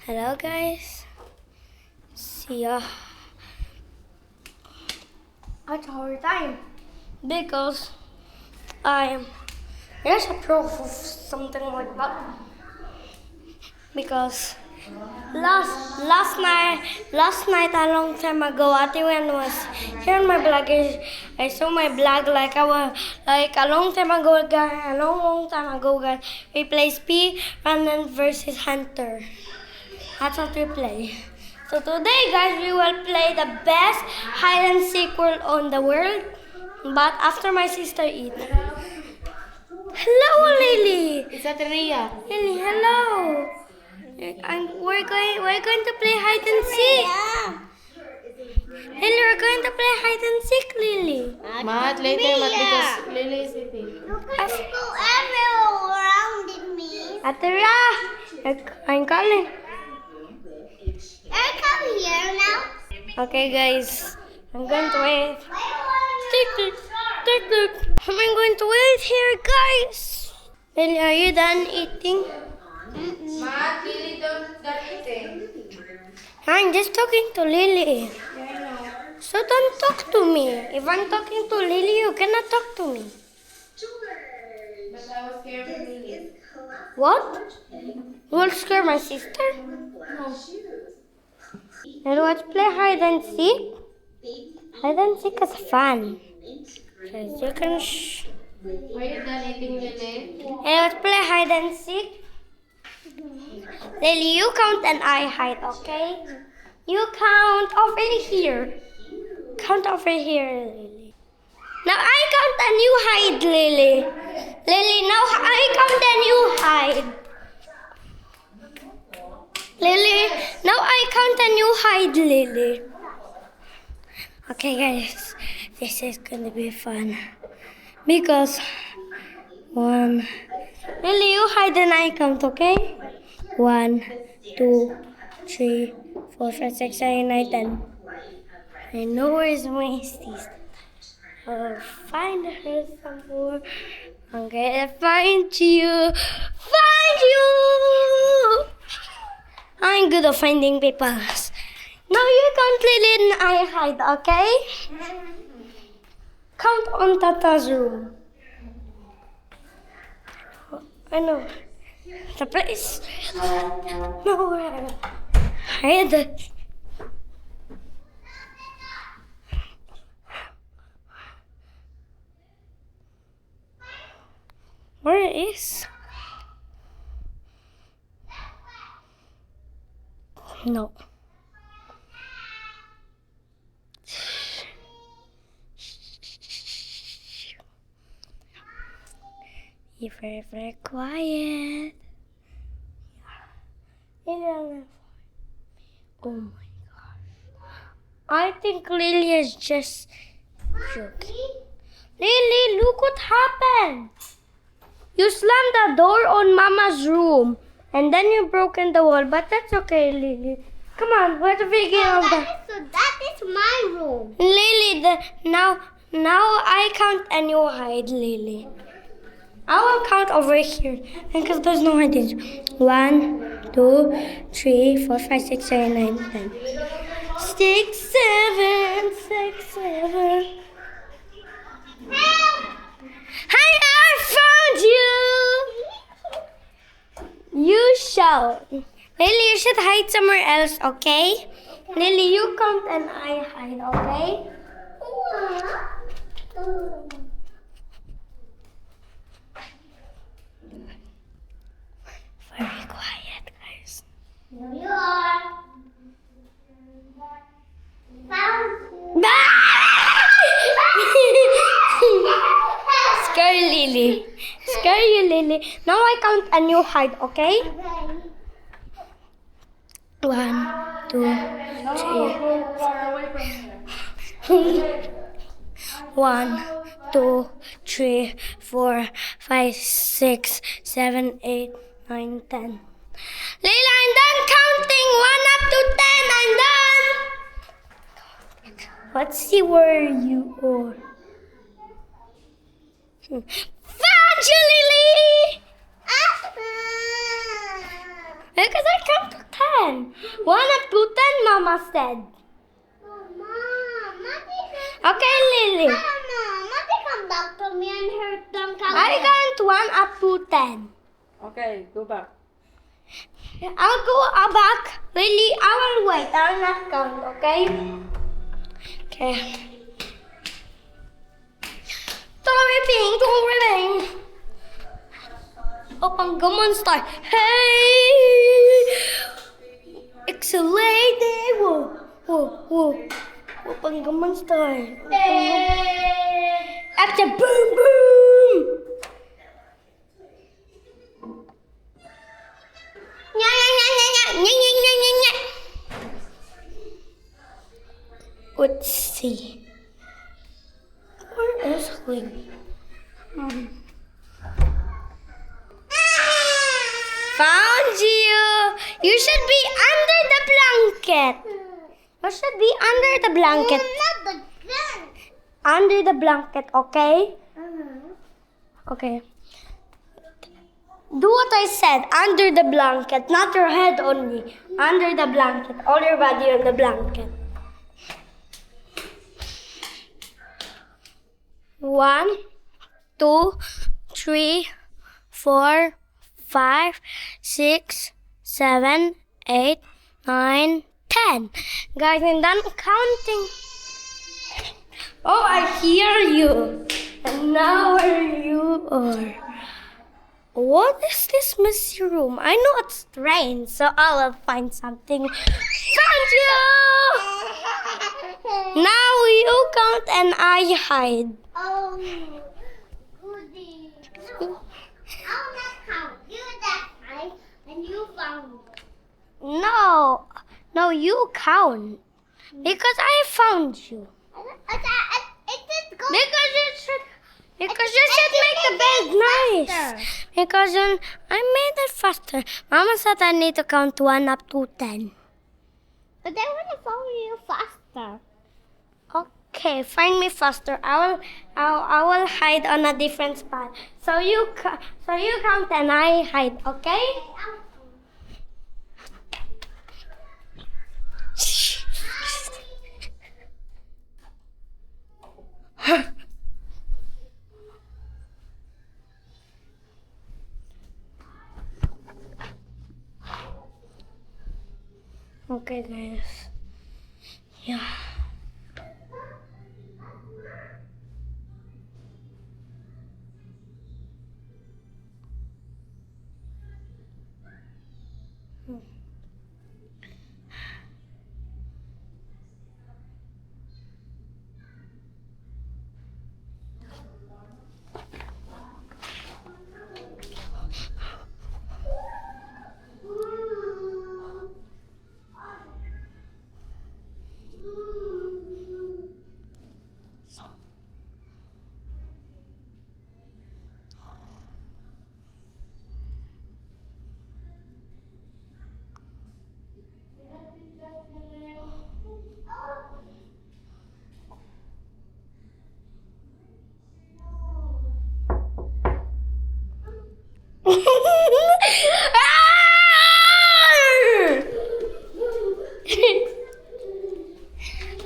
Hello guys. See ya. At our time. Because there's a proof of something like that. Because last night a long time ago, Ate Wen was here on my blog. I saw my blog like a long time ago, guys. A long time ago, guys. We play Speed Random versus Hunter. That's what we play. So today, guys, we will play the best hide and seek world on the world. But after my sister eat. Hello, Lily. It's at Ria. Lily, hello. We're going to play hide and seek. Lily, we're going to play hide and seek, Lily. Matt, later, Matt, because Lily is eating. Go everywhere around me. Atira, I'm calling. Come here now. Okay, guys, I'm going to wait. Tick. I'm going to wait here, guys. Lily, are you done eating? Matt, Lily don't eating. I'm just talking to Lily. So don't talk to me. If I'm talking to Lily, you cannot talk to me. But I was scared of Lily. What? You will scare my sister? No. And let's play hide and seek. Hide and seek is fun. So you can Are you done eating, Lily? And let's play hide and seek. Lily, you count and I hide, okay? You count over here. Count over here, Lily. Now I count and you hide, Lily. Lily, now I count and you hide. Lily, now I count and you hide, Lily. Okay, guys, this is gonna be fun. Because Lily, you hide and I count, okay? 1, 2, 3, 4, 5, 6, 7, 8, 10. I know where's my sister. I'll find her somewhere. I'm gonna find you. Find you! I'm good at finding people. Now you count, Lily, and I hide, okay? Count on Tata's room. I know. The place. Nowhere. Hide. Where is? No. Be very, very quiet. Oh my gosh. I think Lily is just joking. Lily, look what happened. You slammed the door on Mama's room and then you broke in the wall, but that's okay, Lily. Come on, we're the beginning of that. So that is my room. Lily, now I count and you hide, Lily. I will count over here because there's no hiding. 1, 2, 3, 4, 5, 6, 7, 8, 9, 10. 6, 7, 6, 7. Help! Hi, I found you! You shout. Lily, you should hide somewhere else, okay? Lily, you count and I hide, okay? Very quiet, guys. Here you are. Found you. Scare Lily. Scare you, Lily. Now I count and you hide, okay? 1, 2, 3. 1, 2, 3, 4, 5, 6, 7, 8, 9, 10. Lily, I'm done counting. 1 up to 10. I'm done. Let's see where you are. Found you, Lily! Because I count to 10. 10. 1 up to 10, Mama said. Mom, Okay, Lily. I don't know. Mother come back to me and her don't come I back. count 1 up to 10. Okay, go back. I'll go back. Lily, I will wait. I'll not count, okay? Okay. Toribing. Opang monster. Hey! Excited. Whoa. Opang monster. After boom, boom. Nya. Let's see. Where is Lily? Found you. You should be under the blanket. You should be under the blanket. Not the gun. Under the blanket, okay? Okay. Do what I said. Under the blanket, not your head only. Under the blanket, all your body on the blanket. 1, 2, 3, 4, 5, 6, 7, 8, 9, 10. Guys, I'm done counting. Oh, I hear you. And now where you are. What is this messy room? I know it's strange, so I'll find something. Found you! Now you count and I hide. Oh, goody. No, I'll not count. You that time, and you found me. No, you count. Because I found you. It is good. Because you should make the bed nice. Because I made it faster. Mama said I need to count 1 up to 10. But I want to follow you faster. Okay, find me faster. I will hide on a different spot. So you count and I hide, okay? Okay, guys. Yeah.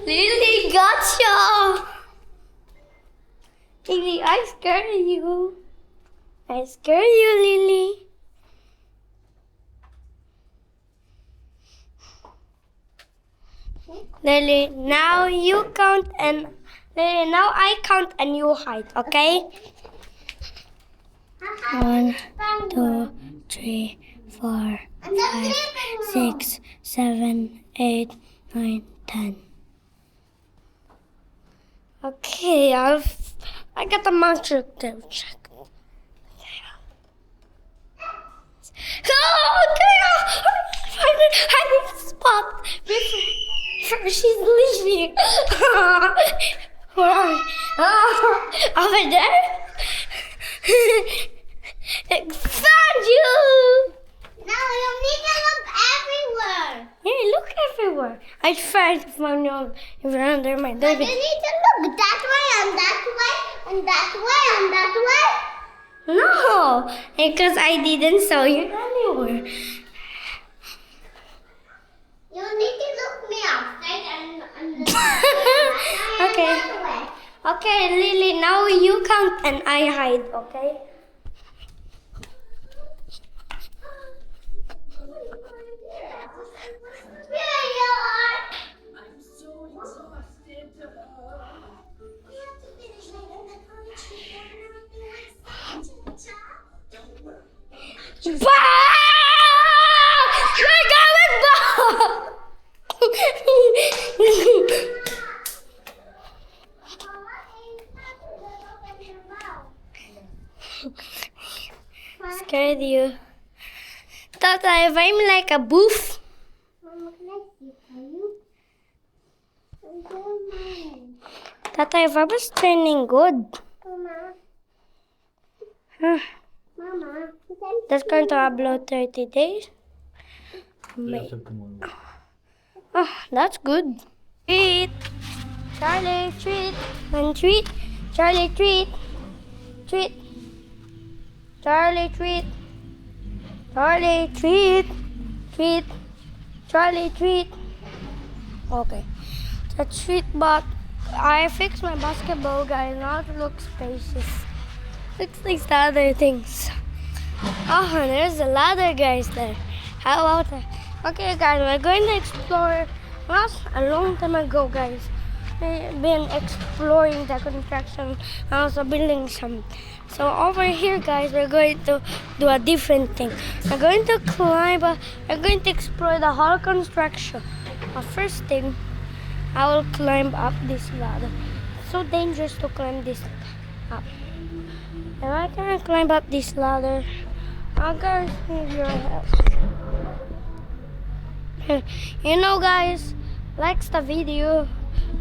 Lily, gotcha! Lily, I scared you. I scared you, Lily. Lily, now you count and Lily, now I count and you hide, okay? 1, 2, 3, 4, 5, 6, 7, 8, 9, 10. Okay, I got the monster to check. Oh, okay, hiding spot before she's leaving. Where are you? Oh, over there. Found you! Now you need to look everywhere. Yeah, look everywhere. I tried to find you even under my But you baby. need to look that way and that way and that way and that way. No, because I didn't saw you anywhere. Okay, Lily, now you count and I hide, okay? Here you are. I'm so exhausted. We have to finish making the college report and everything like that. Don't worry. Bah! We're going back! Mama, ain't that to open your mouth? Scared you. Tata, if I'm like a booth. Mama, can I see for you? I don't mind. Tata, if I was training good. Mama, Huh. Mama, That's going to upload 30 days. Yes, tomorrow. Oh, that's good. Treat. Charlie, treat. And treat. Charlie, treat. Treat. Charlie, treat. Charlie, treat. Treat. Charlie, treat. Okay. The treat, but I fixed my basketball, guys. Now it looks spacious. Looks like the other things. Oh, and there's a ladder, guys, there. How about that? Okay, guys, we're going to explore. Well, a long time ago, guys, we've been exploring the construction and also building some. So over here, guys, we're going to do a different thing. We're going to climb. We're going to explore the whole construction. But first thing, I will climb up this ladder. It's so dangerous to climb this up. If I can't climb up this ladder, I'll guys need your help. You know, guys, likes the video,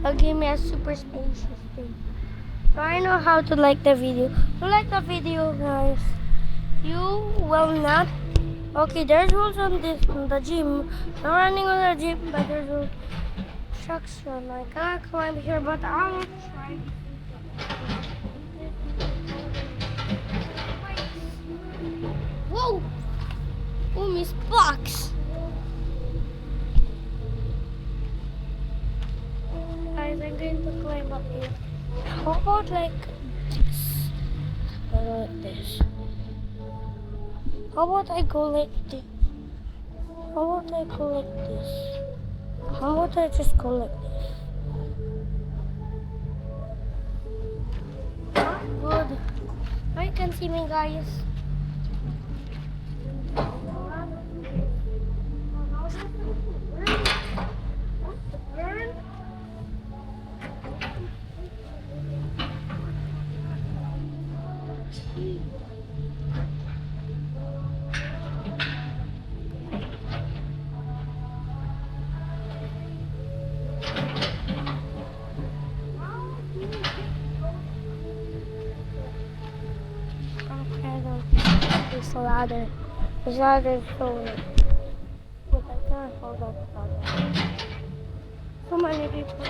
will give me a super spacious thing. So I know how to like the video. To like the video, guys, you will not. Okay, there's rules on the gym. I'm running on the gym, but there's rules. Construction. I cannot climb here, but I will try. Whoa! Oh, Miss Box! Guys, I'm going to climb up here. How about like this? How about this? How about I go like this? How about I go like this? How about I just go like this? Good. Now you can see me, guys. This ladder. This ladder is so weird. But I can't hold up the ladder. So many people.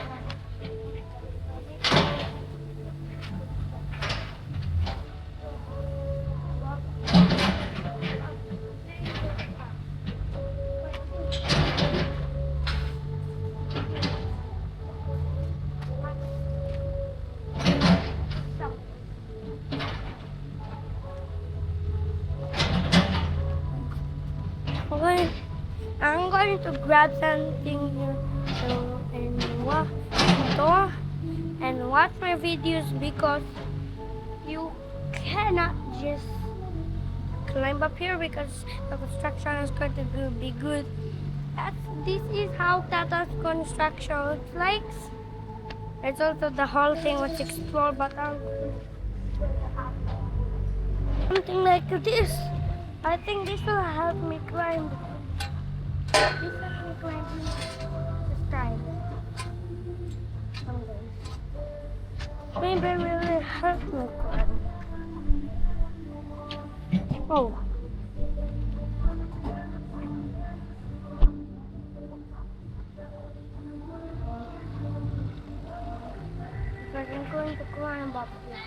I'm going to grab something here and watch my videos because you cannot just climb up here because the construction is going to be good. This is how Tata's construction looks like. It's also the whole thing was explored, but something like this. I think this will help me climb. This helps me climb this time. Maybe it really help me climb. Oh. Because I'm going to climb up here.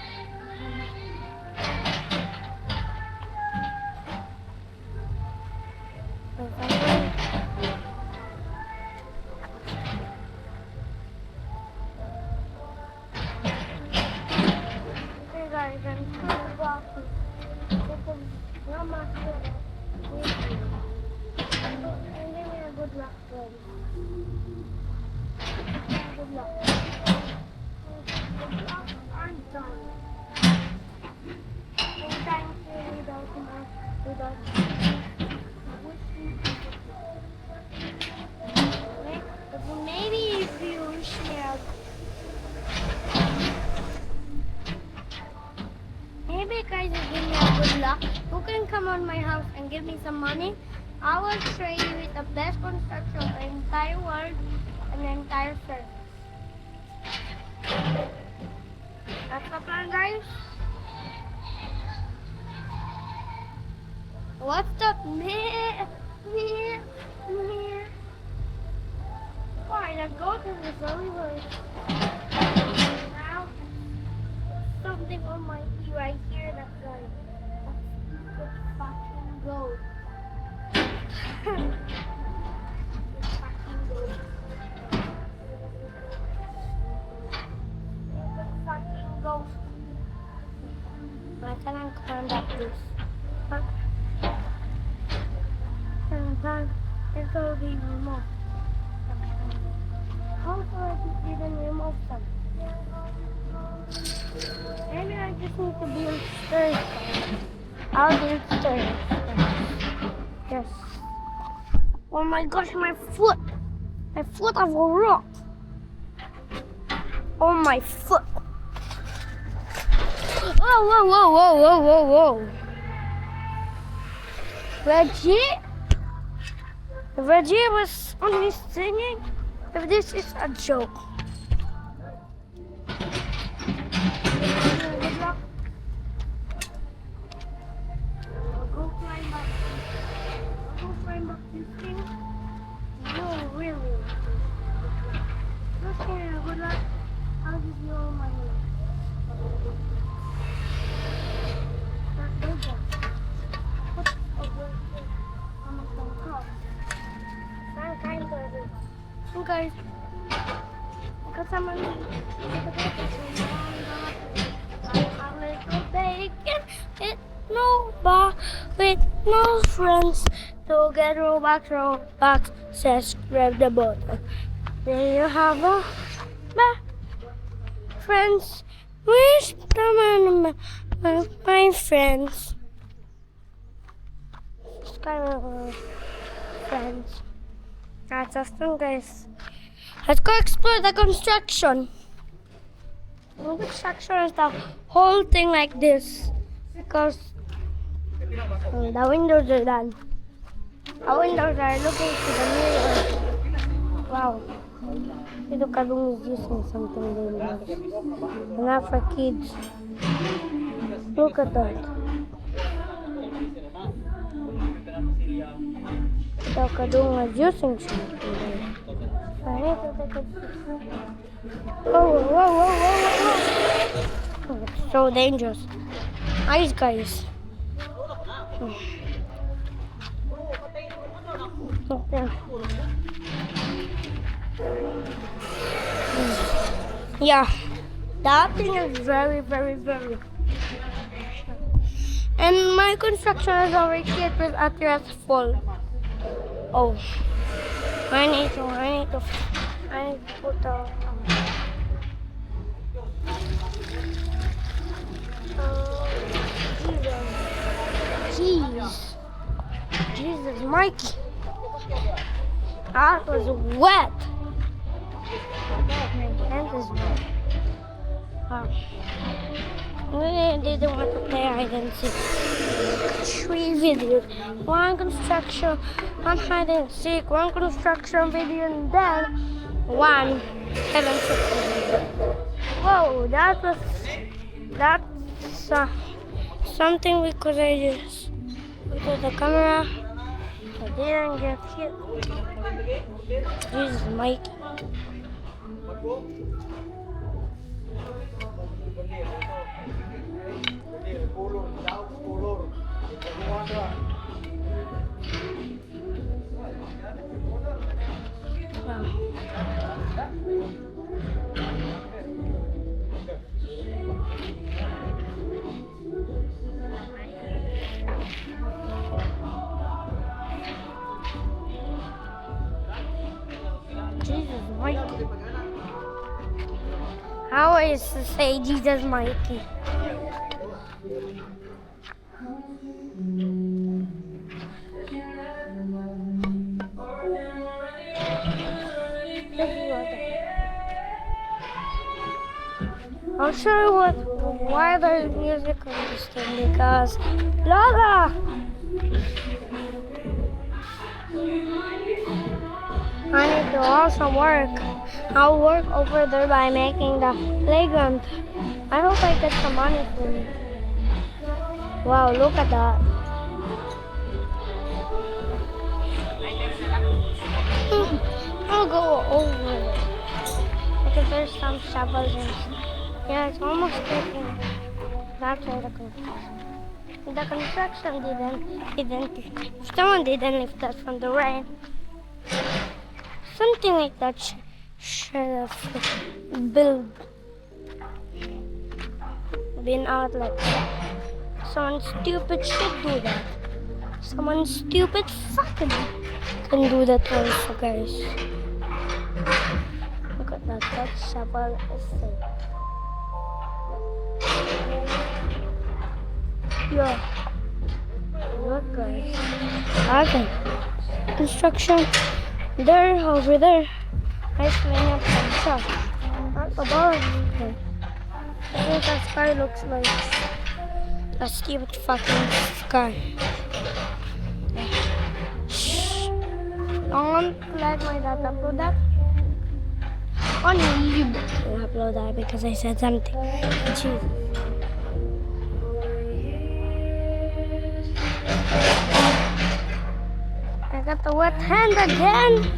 good luck, friends. Good luck. Good luck. I'm done. Sometimes without maybe if you share, maybe guys will give me a good luck. You can come on my house and give me some money. I will trade you with the best construction of the entire world and the entire service. That's the plan, guys. What's up, man? Fine, let's go to the Hollywood. Now, something on my ear right here that's like, let's fucking go. Let's fucking go. Let's fucking go. I can't climb up this. But, it's already removed. How do I even remove them? Maybe I just need to build stairs. I'll build stairs. Yes. Oh my gosh, my foot! My foot of a rock! Oh my foot! Whoa! Reggie was only singing. If this is a joke. Good luck. I'll go climb up this thing. No, really. Okay, good luck. I'll give you all my money. That's good. What's over here? I'm gonna cross. I'm kind of good. Guys, because I'm a little bacon, with no bar, with no friends. To get Robux, says grab the bottle. There you have a friends. Where's the man, my friends? It's kind of friends. That's awesome, guys. Let's go explore the construction. The construction is the whole thing like this because the windows are done. The windows are looking to the mirror. Wow. Ito Kadung is using something dangerous. Not for kids. Look at that. Ito Kadung is using something. I need to take a whoa. Oh, it's so dangerous. Nice, guys. Yeah, that thing is very. And my construction is already at rest full. Oh, I need to put a. Jesus, Mikey. That was wet. My hand is wet. We didn't want to play hide and seek. 3 videos. 1 construction, 1 hide and seek, 1 construction video, and then 1 hide and seek video. Whoa, that's something because I just looked at the camera. I didn't get hit. Jesus, Mike. Jesus Mikey. How is to say Jesus Mikey? I'll show you why there's music on this thing, because Lola! I need to also work. I'll work over there by making the playground. I hope I get some money from it. Wow, look at that. I'll go over it. Because there's some shovels and stuff. Yeah, it's almost taking. That's where the construction. The construction didn't. If someone didn't lift us from the rain, something like that should have been out like that. Someone stupid should do that. Someone stupid fucking can do that also, guys. Look at that. That shovel is safe. Yeah. Look, guys. Okay. Construction. There, over there. I clean up some stuff. Not the bar. Okay. I think that sky looks like a stupid fucking sky. Shh. Don't let my dad upload that. Only you can upload that because I said something. Jesus. I got the wet hand again.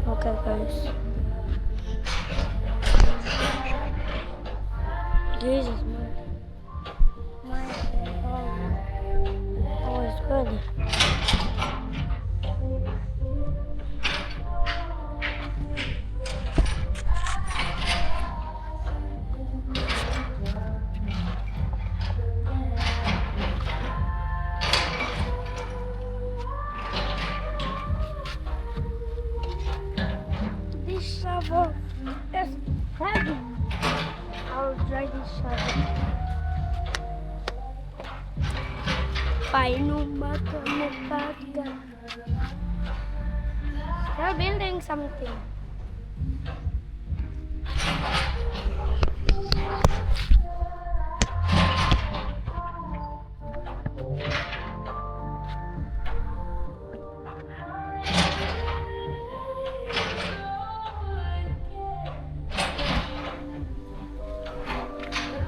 Okay, guys. Jesus, my oh, it's good. This shovel is heavy. I'll try this shovel. Paano makamukha? They're building something.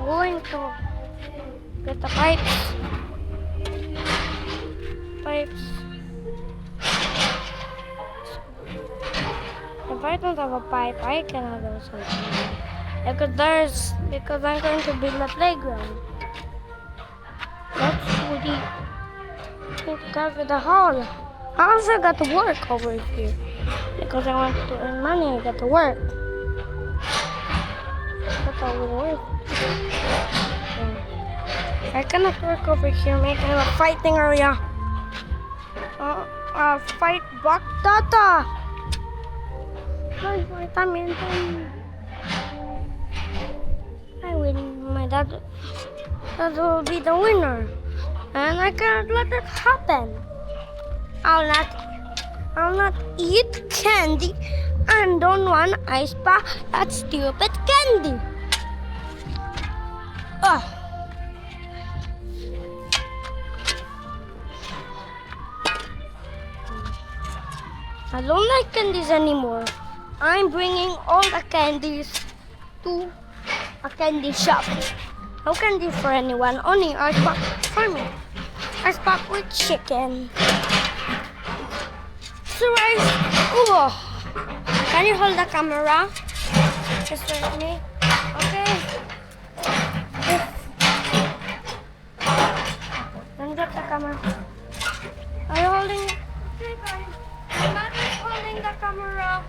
Going to get the pipes. If I don't have a pipe, I cannot do something. Because I'm going to build a playground. That's what you cover the hall. I also got to work over here. Because I want to earn money, I got to work. But I will work. I cannot work over here making a fighting area. Fight back data. I win. My dad will be the winner. And I cannot let it happen. I'll not eat candy and don't want ice bath that stupid candy. Ugh. I don't like candies anymore. I'm bringing all the candies to a candy shop. No candy for anyone, only ice pop for me. Ice pop with chicken. So rice. Ooh. Can you hold the camera? Just like me. Okay. Then get the camera. Are you holding it? I'm not holding the camera.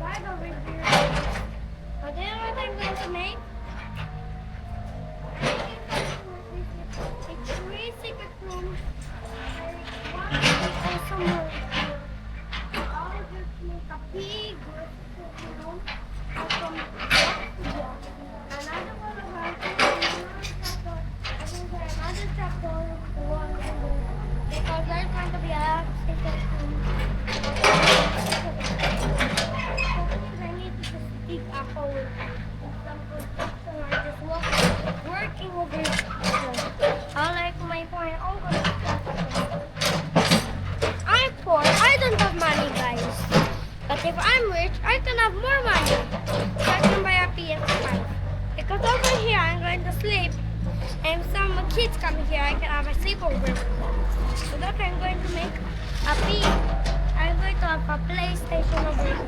Right over here. Are they what I'm going to make? It's 3 secret rooms. One is somewhere. But if I'm rich, I can have more money. So I can buy a PS5. Because over here, I'm going to sleep. And if some kids come here, I can have a sleepover with them. So that I'm going to make a P. I'm going to have a PlayStation over here.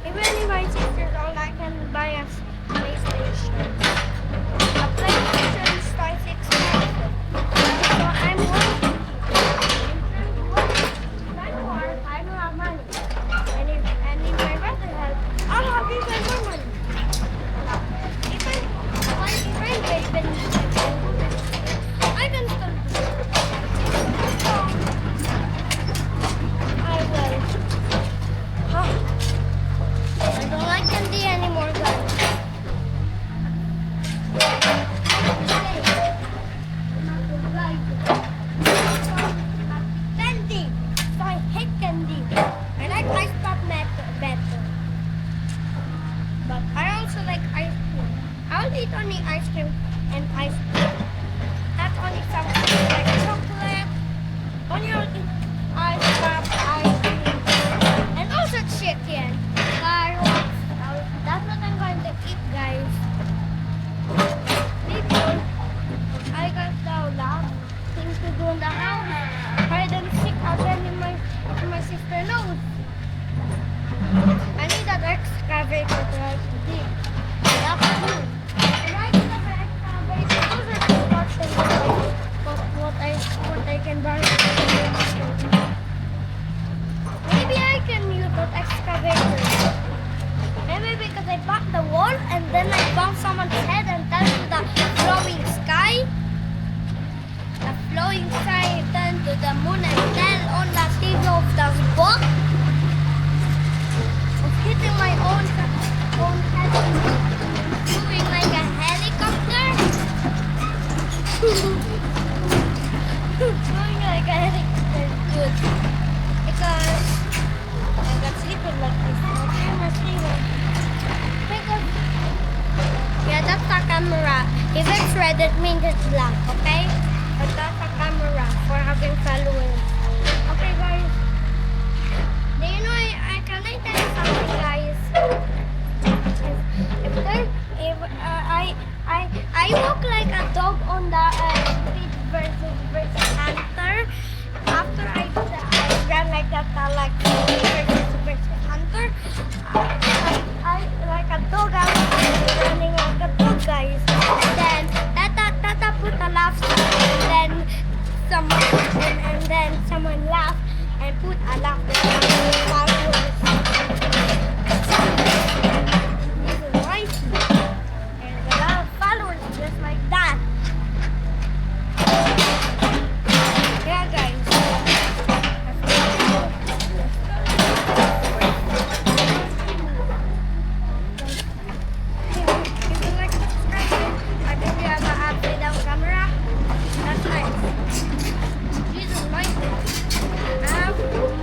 Even if my sister's old, I can buy a PlayStation. A PlayStation is quite expensive. So I'm working. I don't have money. And if my brother helps, I'll have even more money. If I'm baby, I can still do it. So, I will. I don't like candy anymore, guys. Candy. So I hate candy. I like ice pop better. But I also like ice cream. I'll eat only ice cream and ice cream. Not only something like chocolate. Only I'll eat ice pop, ice cream, and also chicken. That's what I'm going to eat, guys. Because I got the last thing to do in the house. Hide and seek again in my sister knows. I need that excavator to help me dig. That's good. And I need that excavator to construction what I can buy. Maybe I can use that excavator. Maybe because I bumped the wall and then I bumped someone's head and turned to the flowing sky. The flowing sky turned to the moon and fell on the TV of the book. Of hitting my own head, moving like a helicopter. Moving like a helicopter is good. Because I got sleeping like this. I'm sleeping. Because, yeah, that's the camera. If it's red, it means it's black, okay? But that's the camera for having followers. Okay, guys. Do you know, I can tell you something, guys. I walk like a dog on the Speed versus Hunter. After I do that, I ran like that, like Speed versus Hunter. I like a dog. I was running like a dog, guys. Then Tata put a laugh, and then someone laughed and put a laugh. Followers. This is right. And a lot of followers just like that. Yeah, guys. If you like to subscribe, I think we have an upside down camera. That's nice. Jesus, nice.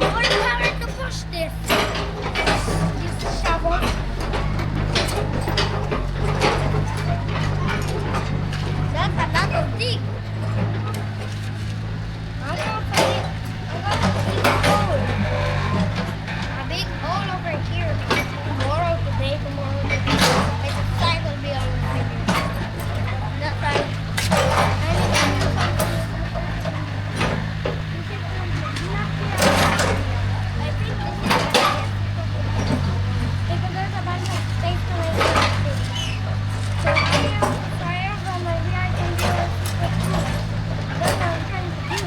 More power to push this. Use the shovel. That's a lot of dig. I'm gonna dig a hole. A big hole over here. Tomorrow, today, tomorrow, today. Like the side will be on the figure. That's right. I need to do something. I think this is the best. Because there's a bunch of space to make it. So I have maybe I can do it with two. That's what I'm trying to do.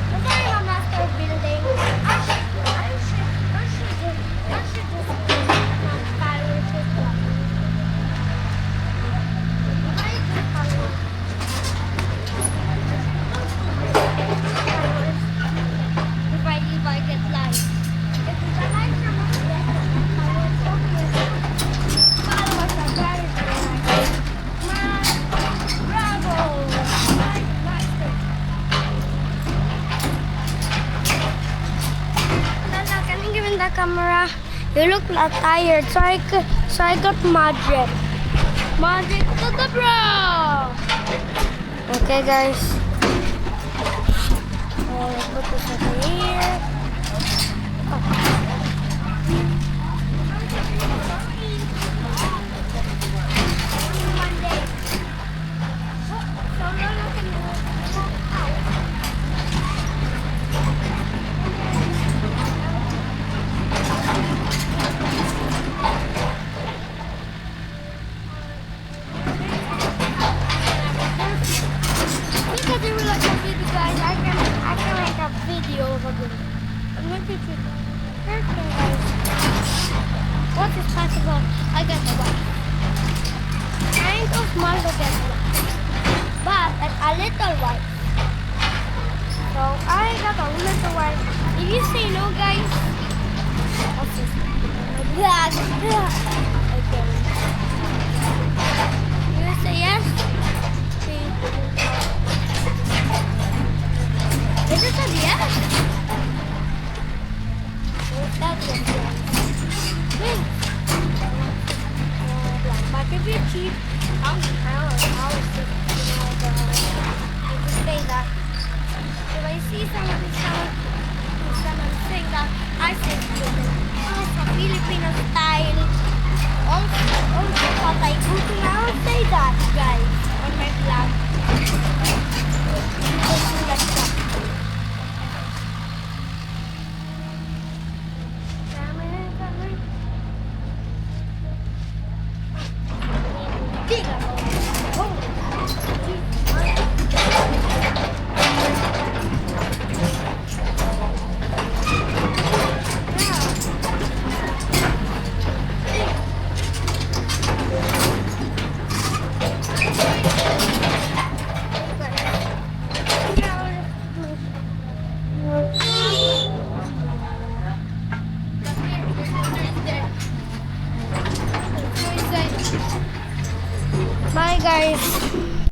Because I am a master of building. I should just follow this one. If I do follow, if I get light. If the lights are much better, I will focus. Followers are very nice. Bravo! Nice, master. Lala, can you give me the camera? You look tired, so I got magic. Magic to the bro! Okay, guys. Put this over here. Oh. What did you do? Okay, guys. What is possible? I got a wife. Kind of small to get one. But a little wife. So I got a little wife. If you say no, guys, what's this? Okay. You say yes? Is it a yes? That's a yes. But if you're cheap, I'll just say that. If I see someone saying that, I say it's a Filipino style. Also, patay puto na. I'll say that, guys, on my vlog.